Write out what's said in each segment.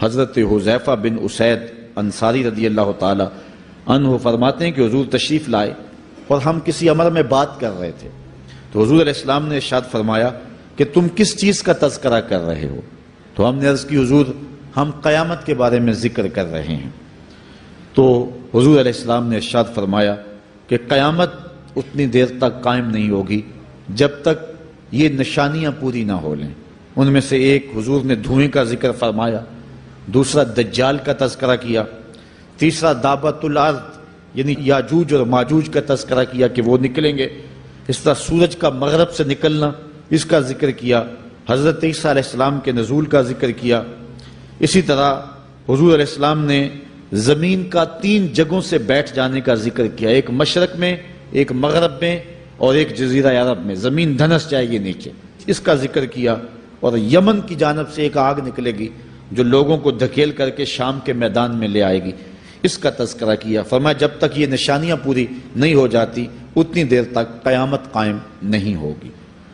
حضرت حذیفہ بن اسید انصاری رضی اللہ تعالی عنہ فرماتے ہیں کہ حضور تشریف لائے اور ہم کسی امر میں بات کر رہے تھے، تو حضور علیہ السلام نے ارشاد فرمایا کہ تم کس چیز کا تذکرہ کر رہے ہو؟ تو ہم نے عرض کی حضور ہم قیامت کے بارے میں ذکر کر رہے ہیں۔ تو حضور علیہ السلام نے ارشاد فرمایا کہ قیامت اتنی دیر تک قائم نہیں ہوگی جب تک یہ نشانیاں پوری نہ ہو لیں۔ ان میں سے ایک حضور نے دھوئیں کا ذکر فرمایا، دوسرا دجال کا تذکرہ کیا، تیسرا دابۃ الارض یعنی یاجوج اور ماجوج کا تذکرہ کیا کہ وہ نکلیں گے، اس طرح سورج کا مغرب سے نکلنا اس کا ذکر کیا، حضرت عیسیٰ علیہ السلام کے نزول کا ذکر کیا۔ اسی طرح حضور علیہ السلام نے زمین کا 3 جگہوں سے بیٹھ جانے کا ذکر کیا، ایک مشرق میں، ایک مغرب میں اور ایک جزیرہ عرب میں، زمین دھنس جائے گی نیچے، اس کا ذکر کیا۔ اور یمن کی جانب سے ایک آگ نکلے گی جو لوگوں کو دھکیل کر کے شام کے میدان میں لے آئے گی، اس کا تذکرہ کیا۔ فرمایا جب تک یہ نشانیاں پوری نہیں ہو جاتی اتنی دیر تک قیامت قائم نہیں ہوگی۔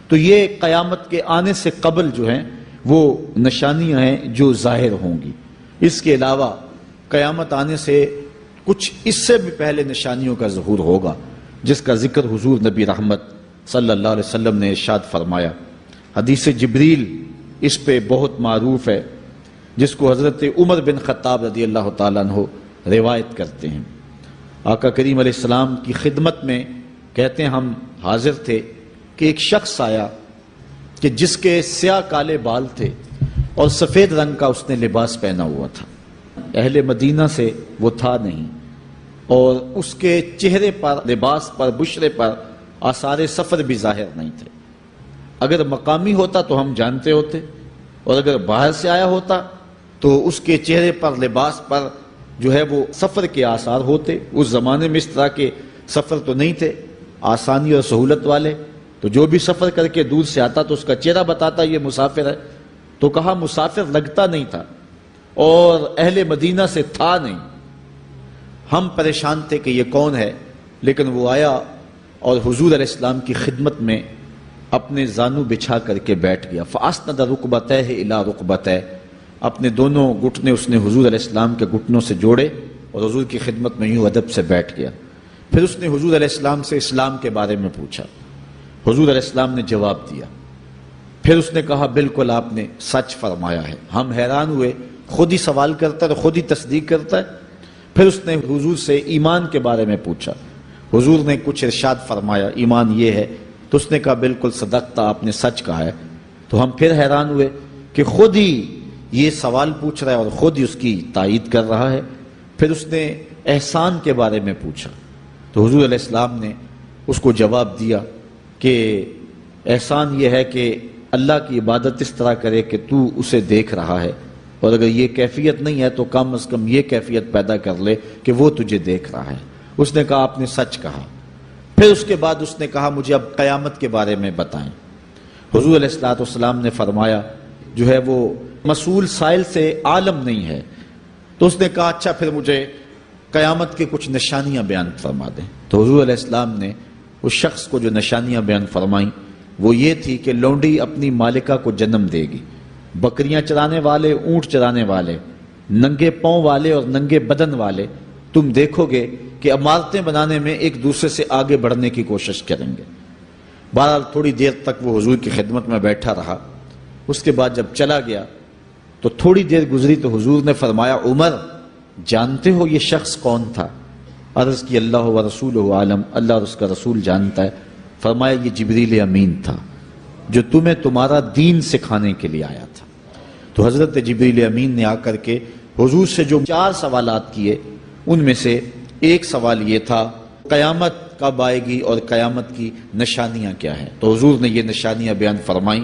تو یہ قیامت کے آنے سے قبل جو ہیں وہ نشانیاں ہیں جو ظاہر ہوں گی۔ اس کے علاوہ قیامت آنے سے کچھ اس سے بھی پہلے نشانیوں کا ظہور ہوگا، جس کا ذکر حضور نبی رحمت صلی اللہ علیہ وسلم نے ارشاد فرمایا۔ حدیث جبریل اس پہ بہت معروف ہے، جس کو حضرت عمر بن خطاب رضی اللہ تعالیٰ عنہ روایت کرتے ہیں۔ آقا کریم علیہ السلام کی خدمت میں کہتے ہیں ہم حاضر تھے کہ ایک شخص آیا کہ جس کے سیاہ کالے بال تھے اور سفید رنگ کا اس نے لباس پہنا ہوا تھا، اہل مدینہ سے وہ تھا نہیں، اور اس کے چہرے پر، لباس پر، بشرے پر آثار سفر بھی ظاہر نہیں تھے۔ اگر مقامی ہوتا تو ہم جانتے ہوتے، اور اگر باہر سے آیا ہوتا تو اس کے چہرے پر، لباس پر جو ہے وہ سفر کے آثار ہوتے۔ اس زمانے میں اس طرح کے سفر تو نہیں تھے آسانی اور سہولت والے، تو جو بھی سفر کر کے دور سے آتا تو اس کا چہرہ بتاتا یہ مسافر ہے۔ تو کہا مسافر لگتا نہیں تھا اور اہل مدینہ سے تھا نہیں۔ ہم پریشان تھے کہ یہ کون ہے، لیکن وہ آیا اور حضور علیہ السلام کی خدمت میں اپنے زانو بچھا کر کے بیٹھ گیا۔ فَأَسْنَدَ رُكْبَتَيْهِ إِلَىٰ رُكْبَتَيْهِ، اپنے دونوں گھٹنے اس نے حضور علیہ السلام کے گھٹنوں سے جوڑے اور حضور کی خدمت میں یوں ادب سے بیٹھ گیا۔ پھر اس نے حضور علیہ السلام سے اسلام کے بارے میں پوچھا، حضور علیہ السلام نے جواب دیا۔ پھر اس نے کہا بالکل آپ نے سچ فرمایا ہے۔ ہم حیران ہوئے، خود ہی سوال کرتا ہے، خود ہی تصدیق کرتا ہے۔ پھر اس نے حضور سے ایمان کے بارے میں پوچھا، حضور نے کچھ ارشاد فرمایا ایمان یہ ہے، تو اس نے کہا بالکل صدقتا، آپ نے سچ کہا ہے۔ تو ہم پھر حیران ہوئے کہ خود ہی یہ سوال پوچھ رہا ہے اور خود ہی اس کی تائید کر رہا ہے۔ پھر اس نے احسان کے بارے میں پوچھا، تو حضور علیہ السلام نے اس کو جواب دیا کہ احسان یہ ہے کہ اللہ کی عبادت اس طرح کرے کہ تو اسے دیکھ رہا ہے، اور اگر یہ کیفیت نہیں ہے تو کم از کم یہ کیفیت پیدا کر لے کہ وہ تجھے دیکھ رہا ہے۔ اس نے کہا آپ نے سچ کہا۔ پھر اس کے بعد اس نے کہا مجھے اب قیامت کے بارے میں بتائیں۔ حضور علیہ السلام نے فرمایا جو ہے وہ مسئول سائل سے عالم نہیں ہے۔ تو اس نے کہا اچھا پھر مجھے قیامت کے کچھ نشانیاں بیان فرما دیں۔ تو حضور علیہ السلام نے اس شخص کو جو نشانیاں بیان فرمائیں وہ یہ تھی کہ لونڈی اپنی مالکہ کو جنم دے گی، بکریاں چرانے والے، اونٹ چرانے والے، ننگے پاؤں والے اور ننگے بدن والے تم دیکھو گے کہ عمارتیں بنانے میں ایک دوسرے سے آگے بڑھنے کی کوشش کریں گے۔ بہرحال تھوڑی دیر تک وہ حضور کی خدمت میں بیٹھا رہا۔ اس کے بعد جب چلا گیا تو تھوڑی دیر گزری تو حضور نے فرمایا عمر جانتے ہو یہ شخص کون تھا؟ عرض کی اللہ و رسولہ عالم، اللہ اور اس کا رسول جانتا ہے۔ فرمایا یہ جبریل امین تھا جو تمہیں تمہارا دین سکھانے کے لیے آیا تھا۔ تو حضرت جبریل امین نے آ کر کے حضور سے جو 4 سوالات کیے ان میں سے ایک سوال یہ تھا قیامت کب آئے گی اور قیامت کی نشانیاں کیا ہیں؟ تو حضور نے یہ نشانیاں بیان فرمائیں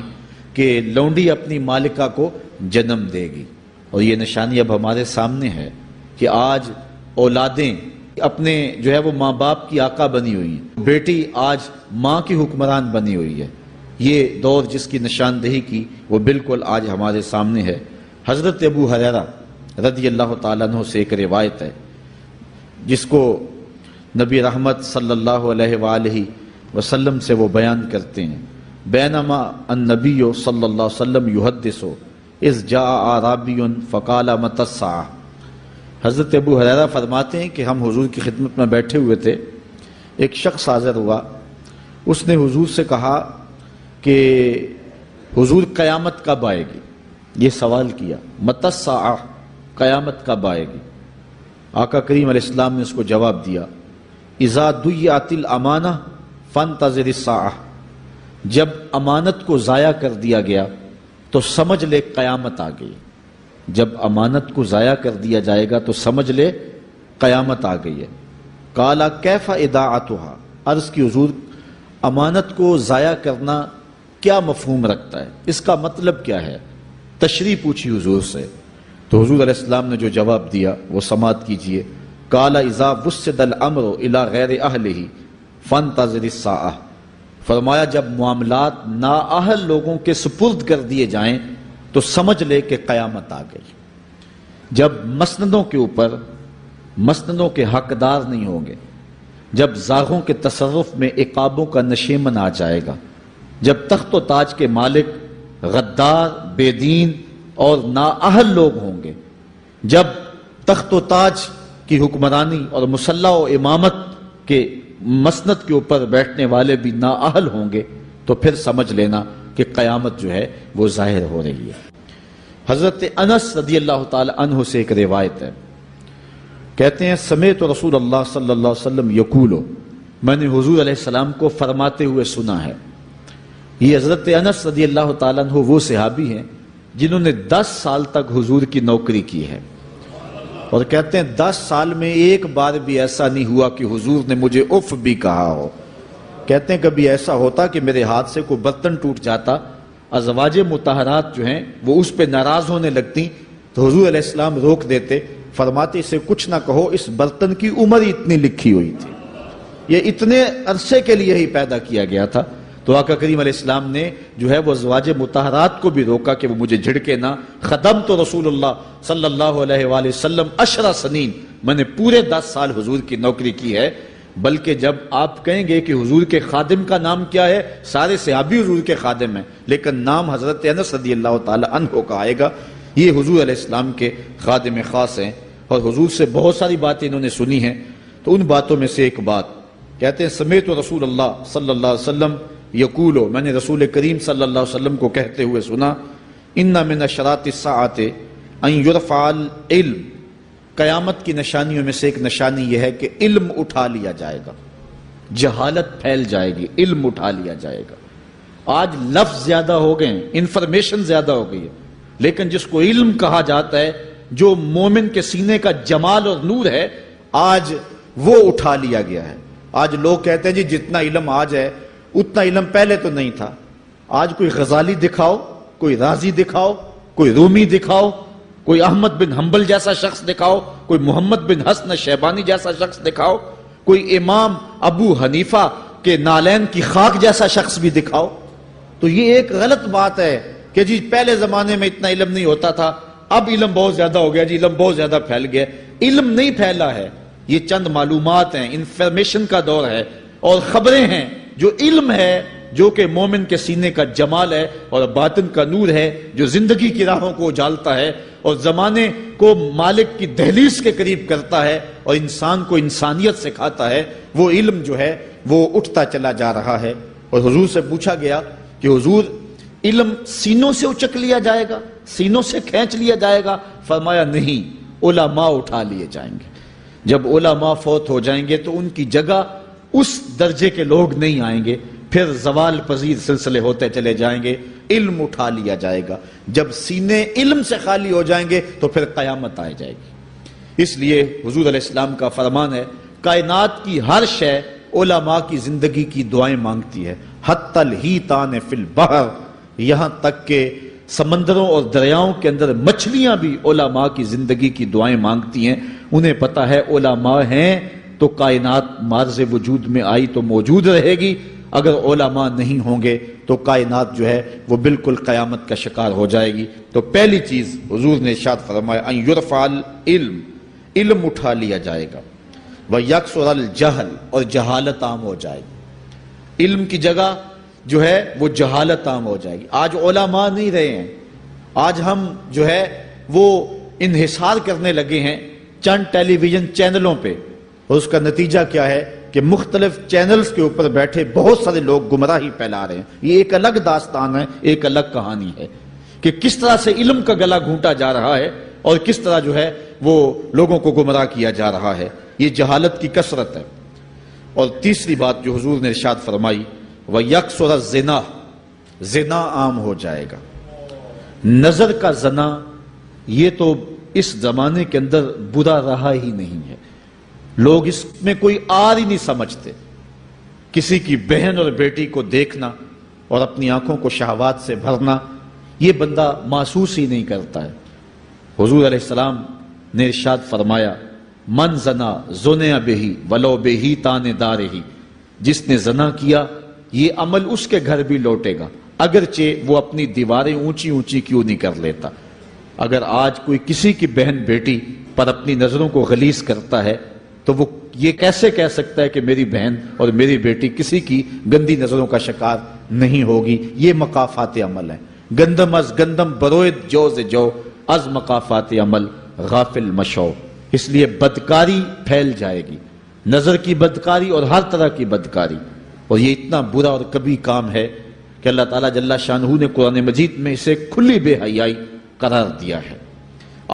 کہ لونڈی اپنی مالکہ کو جنم دے گی، اور یہ نشانی اب ہمارے سامنے ہے کہ آج اولادیں اپنے جو ہے وہ ماں باپ کی آقا بنی ہوئی ہیں، بیٹی آج ماں کی حکمران بنی ہوئی ہے۔ یہ دور جس کی نشاندہی کی وہ بالکل آج ہمارے سامنے ہے۔ حضرت ابو ہریرہ رضی اللہ تعالیٰ عنہ سے ایک روایت ہے جس کو نبی رحمت صلی اللہ علیہ وآلہ وسلم سے وہ بیان کرتے ہیں، بینما النبی صلی اللہ علیہ وسلم یحدث اذ جاء اعرابی فقال متی الساعہ۔ حضرت ابو ہریرہ فرماتے ہیں کہ ہم حضور کی خدمت میں بیٹھے ہوئے تھے، ایک شخص حاضر ہوا، اس نے حضور سے کہا کہ حضور قیامت کب آئے گی؟ یہ سوال کیا، متی الساعہ، قیامت کب آئے گی؟ آقا کریم علیہ السلام نے اس کو جواب دیا، اذا ضیعت الامانہ فانتظر الساعہ، جب امانت کو ضائع کر دیا گیا تو سمجھ لے قیامت آ گئی۔ جب امانت کو ضائع کر دیا جائے گا تو سمجھ لے قیامت آ گئی ہے۔ قال کیف اضاعتها، عرض کی حضور امانت کو ضائع کرنا کیا مفہوم رکھتا ہے، اس کا مطلب کیا ہے؟ تشریح پوچھی حضور سے، تو حضور علیہ السلام نے جو جواب دیا وہ سماعت کیجئے۔ قال اذا وسد الامر الى غیر اہلہ فانتظر الساعہ، فرمایا جب معاملات نااہل لوگوں کے سپرد کر دیے جائیں تو سمجھ لے کہ قیامت آ گئی۔ جب مسندوں کے اوپر مسندوں کے حقدار نہیں ہوں گے، جب زاغوں کے تصرف میں عقابوں کا نشیمن آ جائے گا، جب تخت و تاج کے مالک غدار، بے دین اور نااہل لوگ ہوں گے، جب تخت و تاج کی حکمرانی اور مسلح و امامت کے مسند کے اوپر بیٹھنے والے بھی نااہل ہوں گے، تو پھر سمجھ لینا کہ قیامت جو ہے وہ ظاہر ہو رہی ہے۔ حضرت انس رضی اللہ تعالی عنہ سے ایک روایت ہے، کہتے ہیں سمعت رسول اللہ صلی اللہ علیہ وسلم یقول، میں نے حضور علیہ السلام کو فرماتے ہوئے سنا ہے۔ یہ حضرت انس رضی اللہ تعالیٰ عنہ وہ صحابی ہیں جنہوں نے 10 سال تک حضور کی نوکری کی ہے، اور کہتے ہیں 10 سال میں ایک بار بھی ایسا نہیں ہوا کہ حضور نے مجھے اف بھی کہا ہو۔ کہتے ہیں کبھی ایسا ہوتا کہ میرے ہاتھ سے کوئی برتن ٹوٹ جاتا، ازواج مطہرات جو ہیں وہ اس پہ ناراض ہونے لگتی تو حضور علیہ السلام روک دیتے، فرماتے اسے کچھ نہ کہو، اس برتن کی عمر ہی اتنی لکھی ہوئی تھی، یہ اتنے عرصے کے لیے ہی پیدا کیا گیا تھا۔ تو آقا کریم علیہ السلام نے جو ہے وہ ازواج مطہرات کو بھی روکا کہ وہ مجھے جھڑکے نہ۔ خدمت رسول اللہ صلی اللہ علیہ وآلہ وسلم 10 سنین، میں نے پورے 10 سال حضور کی نوکری کی ہے۔ بلکہ جب آپ کہیں گے کہ حضور کے خادم کا نام کیا ہے، سارے صحابی حضور کے خادم ہیں، لیکن نام حضرت انس رضی اللہ تعالی عنہ کا آئے گا، یہ حضور علیہ السلام کے خادم خاص ہیں، اور حضور سے بہت ساری باتیں انہوں نے سنی ہیں۔ تو ان باتوں میں سے ایک بات کہتے ہیں سمیت رسول اللہ صلی اللہ علیہ وسلم یقولو، میں نے رسول کریم صلی اللہ علیہ وسلم کو کہتے ہوئے سنا، ان من اشراط الساعۃ ان یرفع العلم، قیامت کی نشانیوں میں سے ایک نشانی یہ ہے کہ علم اٹھا لیا جائے گا، جہالت پھیل جائے گی، علم اٹھا لیا جائے گا۔ آج لفظ زیادہ ہو گئے، انفارمیشن زیادہ ہو گئی ہے، لیکن جس کو علم کہا جاتا ہے، جو مومن کے سینے کا جمال اور نور ہے، آج وہ اٹھا لیا گیا ہے۔ آج لوگ کہتے ہیں جی جتنا علم آج ہے اتنا علم پہلے تو نہیں تھا۔ آج کوئی غزالی دکھاؤ، کوئی رازی دکھاؤ، کوئی رومی دکھاؤ، کوئی احمد بن حنبل جیسا شخص دکھاؤ، کوئی محمد بن حسن شیبانی جیسا شخص دکھاؤ، کوئی امام ابو حنیفہ کے نالین کی خاک جیسا شخص بھی دکھاؤ، تو یہ ایک غلط بات ہے کہ جی پہلے زمانے میں اتنا علم نہیں ہوتا تھا، اب علم بہت زیادہ ہو گیا، جی علم بہت زیادہ پھیل گیا۔ علم نہیں پھیلا ہے، یہ چند معلومات ہیں، انفارمیشن کا دور ہے، اور خبریں ہیں۔ جو علم ہے، جو کہ مومن کے سینے کا جمال ہے اور باطن کا نور ہے، جو زندگی کی راہوں کو اجالتا ہے اور زمانے کو مالک کی دہلیز کے قریب کرتا ہے اور انسان کو انسانیت سکھاتا ہے، وہ علم جو ہے وہ اٹھتا چلا جا رہا ہے۔ اور حضور سے پوچھا گیا کہ حضور علم سینوں سے اچک لیا جائے گا، سینوں سے کھینچ لیا جائے گا؟ فرمایا نہیں، علماء اٹھا لیے جائیں گے۔ جب علماء فوت ہو جائیں گے تو ان کی جگہ اس درجے کے لوگ نہیں آئیں گے، پھر زوال پذیر سلسلے ہوتے چلے جائیں گے، علم اٹھا لیا جائے گا۔ جب سینے علم سے خالی ہو جائیں گے تو پھر قیامت آ جائے گی۔ اس لیے حضور علیہ السلام کا فرمان ہے، کائنات کی ہر شے علماء کی زندگی کی دعائیں مانگتی ہے، حتی الحیتان فی البحر، یہاں تک کہ سمندروں اور دریاؤں کے اندر مچھلیاں بھی علماء کی زندگی کی دعائیں مانگتی ہیں۔ انہیں پتہ ہے علماء ہیں تو کائنات مارز وجود میں آئی تو موجود رہے گی، اگر علماء نہیں ہوں گے تو کائنات جو ہے وہ بالکل قیامت کا شکار ہو جائے گی۔ تو پہلی چیز حضور نے ارشاد فرمایا ان یرفع العلم، علم اٹھا لیا جائے گا، ویکثر الجہل، اور جہالت عام ہو جائے گی۔ علم کی جگہ جو ہے وہ جہالت عام ہو جائے گی۔ آج علماء نہیں رہے ہیں، آج ہم جو ہے وہ انحصار کرنے لگے ہیں چند ٹیلی ویژن چینلوں پہ، اور اس کا نتیجہ کیا ہے کہ مختلف چینلز کے اوپر بیٹھے بہت سارے لوگ گمراہی پھیلا رہے ہیں۔ یہ ایک الگ داستان ہے، ایک الگ کہانی ہے کہ کس طرح سے علم کا گلا گھونٹا جا رہا ہے اور کس طرح جو ہے وہ لوگوں کو گمراہ کیا جا رہا ہے۔ یہ جہالت کی کثرت ہے۔ اور تیسری بات جو حضور نے ارشاد فرمائی، وَيَكْثُرَ الزِّنَا، زنا عام ہو جائے گا۔ نظر کا زنا یہ تو اس زمانے کے اندر برا رہا ہی نہیں ہے، لوگ اس میں کوئی آر ہی نہیں سمجھتے۔ کسی کی بہن اور بیٹی کو دیکھنا اور اپنی آنکھوں کو شہوات سے بھرنا، یہ بندہ محسوس ہی نہیں کرتا ہے۔ حضور علیہ السلام نے ارشاد فرمایا، من زنا زنیا بہی ولو بہی تان دارہی، جس نے زنا کیا یہ عمل اس کے گھر بھی لوٹے گا، اگرچہ وہ اپنی دیواریں اونچی اونچی کیوں نہیں کر لیتا۔ اگر آج کوئی کسی کی بہن بیٹی پر اپنی نظروں کو غلیظ کرتا ہے تو وہ یہ کیسے کہہ سکتا ہے کہ میری بہن اور میری بیٹی کسی کی گندی نظروں کا شکار نہیں ہوگی؟ یہ مقافات عمل ہے۔ گندم از گندم بروید جو سے جو، از مقافات عمل غافل مشو۔ اس لیے بدکاری پھیل جائے گی، نظر کی بدکاری اور ہر طرح کی بدکاری، اور یہ اتنا برا اور کبھی کام ہے کہ اللہ تعالیٰ جل شانہ نے قرآن مجید میں اسے کھلی بے حیائی قرار دیا ہے۔